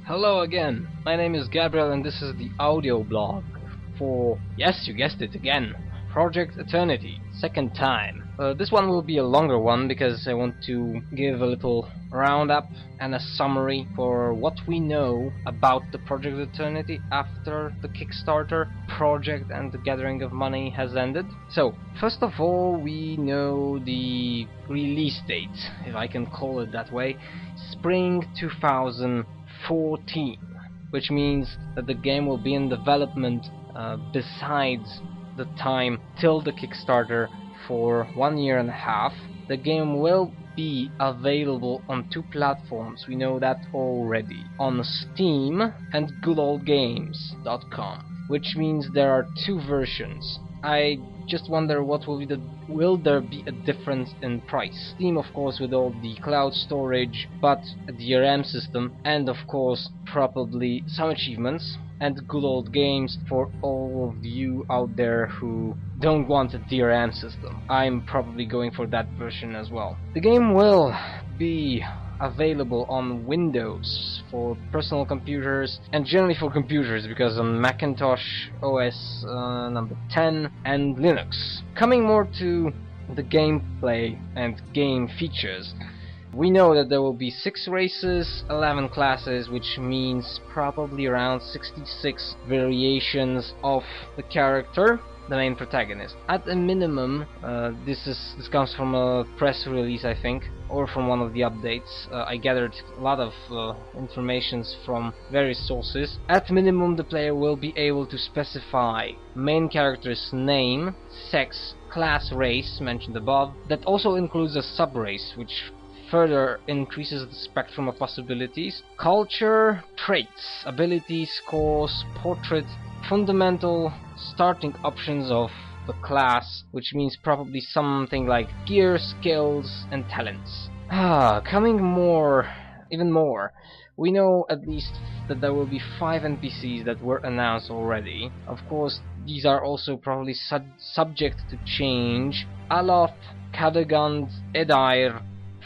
Hello again, my name is Gabriel and this is the audio blog for, yes, you guessed it again, Project Eternity, second time. This one will be a longer one because I want to give a little roundup and a summary for what we know about the Project Eternity after the Kickstarter project and the gathering of money has ended. So, first of all, we know the release date, if I can call it that way, spring 2014, which means that the game will be in development besides the time till the Kickstarter for 1.5 years. The game will be available on 2 platforms, we know that already, on Steam and goodoldgames.com, which means there are 2 versions. I just wonder what will there be a difference in price. Steam, of course, with all the cloud storage, but a DRM system, and of course probably some achievements, and Good Old Games for all of you out there who don't want a DRM system. I'm probably going for that version as well. The game will be available on Windows for personal computers and generally for computers, because on Macintosh OS number 10 and Linux. Coming more to the gameplay and game features, we know that there will be 6 races, 11 classes, which means probably around 66 variations of the character, the main protagonist. At a minimum, this comes from a press release, I think, or from one of the updates. I gathered a lot of information from various sources. At minimum, the player will be able to specify main character's name, sex, class, race, mentioned above. That also includes a sub-race, which further increases the spectrum of possibilities. Culture, traits, abilities, scores, portrait, fundamental starting options of the class, which means probably something like gear, skills, and talents. Coming even more, we know at least that there will be 5 NPCs that were announced already. Of course, these are also probably subject to change. Aloth, Kadegand, Edair,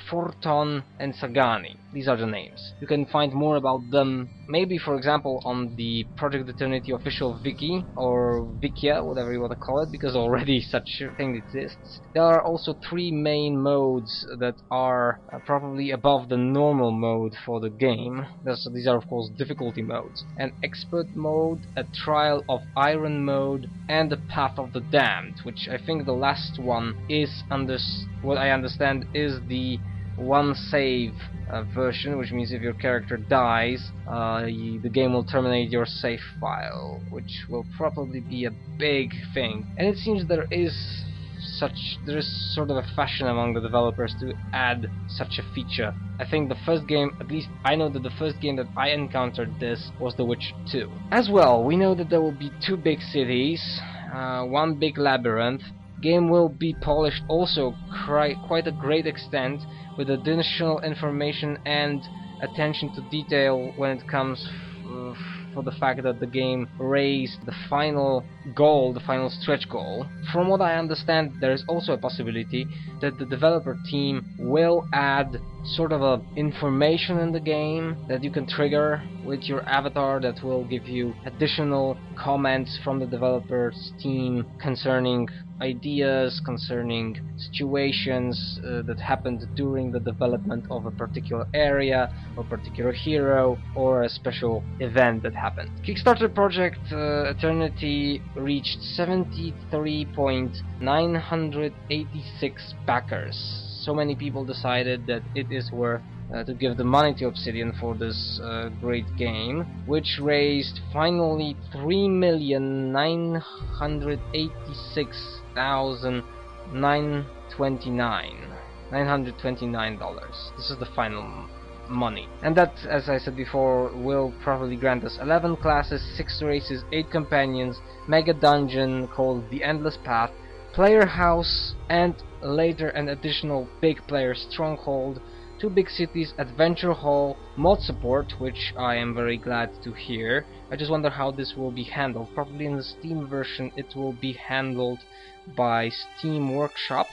Forton and Sagani. These are the names. You can find more about them, maybe for example on the Project Eternity official wiki, or wikia, whatever you want to call it, because already such a thing exists. There are also 3 main modes that are probably above the normal mode for the game. These are of course difficulty modes. An expert mode, a trial of iron mode, and the path of the damned, which I think the last one is, what I understand, is the one save version, which means if your character dies, the game will terminate your save file, which will probably be a big thing. And it seems there is sort of a fashion among the developers to add such a feature. I think the first game, at least I know that the first game that I encountered this was The Witcher 2. As well, we know that there will be 2 big cities, 1 big labyrinth. Game will be polished also quite a great extent, with additional information and attention to detail when it comes for the fact that the game raised the final goal, the final stretch goal. From what I understand, there is also a possibility that the developer team will add sort of a information in the game that you can trigger with your avatar that will give you additional comments from the developer's team concerning ideas, concerning situations that happened during the development of a particular area, or particular hero, or a special event that happened. Kickstarter Project Eternity reached 73,986 backers. So many people decided that it is worth to give the money to Obsidian for this great game, which raised finally $3,986,929. This is the final money. And that, as I said before, will probably grant us 11 classes, 6 races, 8 companions, mega dungeon called The Endless Path, player house, and later an additional big player stronghold 2 big cities, Adventure Hall, mod support, which I am very glad to hear. I just wonder how this will be handled. Probably in the Steam version it will be handled by Steam Workshop.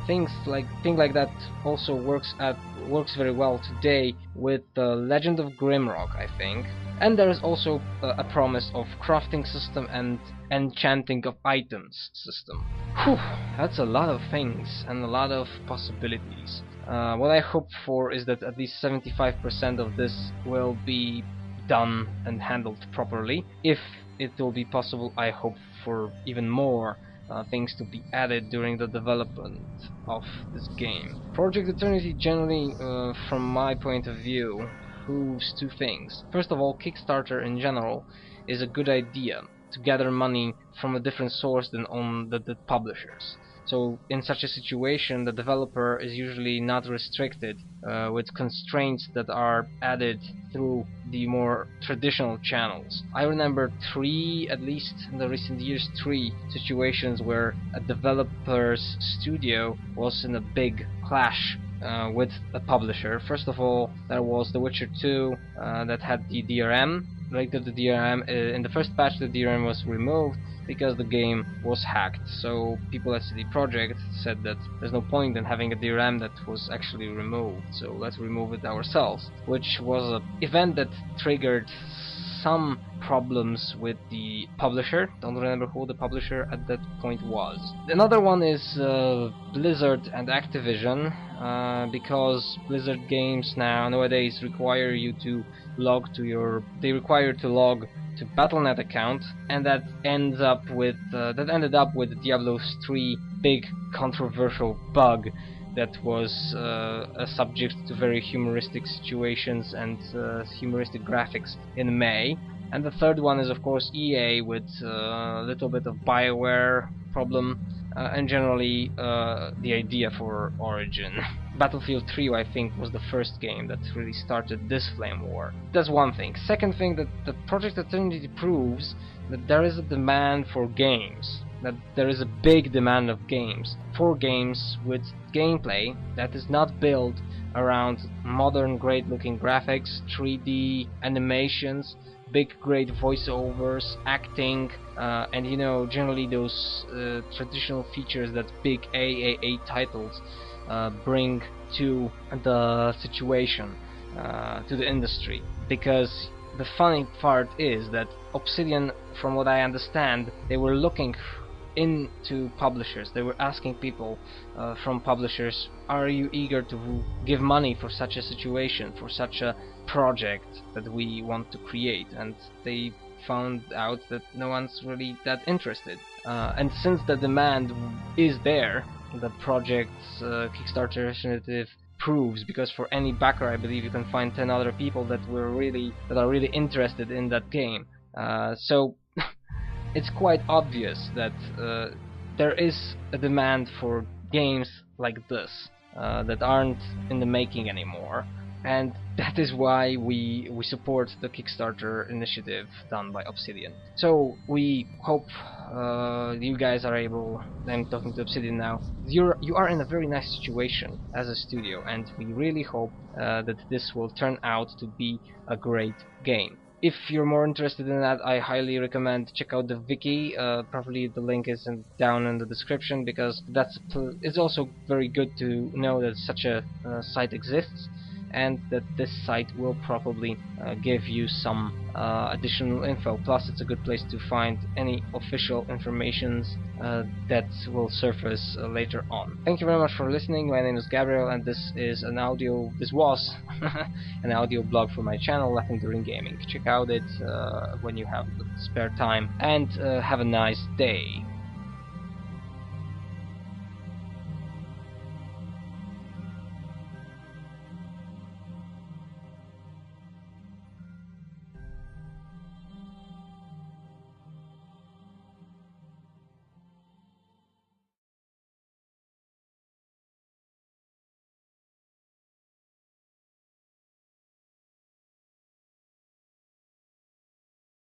Thing like that also works very well today with the Legend of Grimrock, I think. And there is also a promise of crafting system and enchanting of items system. Whew, that's a lot of things and a lot of possibilities. What I hope for is that at least 75% of this will be done and handled properly. If it will be possible, I hope for even more things to be added during the development of this game. Project Eternity generally, from my point of view, proves 2 things. First of all, Kickstarter in general is a good idea to gather money from a different source than on the publishers. So in such a situation, the developer is usually not restricted with constraints that are added through the more traditional channels. I remember 3, at least in the recent years, 3 situations where a developer's studio was in a big clash with a publisher. First of all, there was The Witcher 2 that had the DRM. Later the DRM, in the first patch, the DRM was removed because the game was hacked. So people at CD Projekt said that there's no point in having a DRM that was actually removed, so let's remove it ourselves, which was an event that triggered some problems with the publisher. Don't remember who the publisher at that point was. Another one is Blizzard and Activision, because Blizzard games nowadays require you to log to to Battle.net account, and that ended up with Diablo 3 big controversial bug that was subject to very humoristic situations and humoristic graphics in May. And the third one is of course EA with a little bit of BioWare problem, and generally the idea for Origin. Battlefield 3, I think, was the first game that really started this flame war. That's one thing. Second thing, that Project Eternity proves that there is a demand for games. That there is a big demand of games. For games with gameplay that is not built around modern great looking graphics, 3D animations, big great voiceovers, acting, and generally those traditional features that big AAA titles bring to the situation, to the industry. Because the funny part is that Obsidian, from what I understand, they were looking into publishers. They were asking people from publishers, are you eager to give money for such a situation, for such a project that we want to create? And they found out that no one's really that interested. And since the demand is there, the project's Kickstarter initiative proves, because for any backer I believe you can find 10 other people that are really interested in that game. So it's quite obvious that there is a demand for games like this that aren't in the making anymore, and that is why we support the Kickstarter initiative done by Obsidian. So we hope you guys are able, I'm talking to Obsidian now, you are in a very nice situation as a studio, and we really hope that this will turn out to be a great game. If you're more interested in that, I highly recommend check out the wiki. Probably the link is down in the description, because it's also very good to know that such a site exists, and that this site will probably give you some additional info. Plus it's a good place to find any official informations that will surface later on. Thank you very much for listening. My name is Gabriel, and this was an audio blog for my channel, Laughing During Gaming. Check out it when you have spare time, and have a nice day.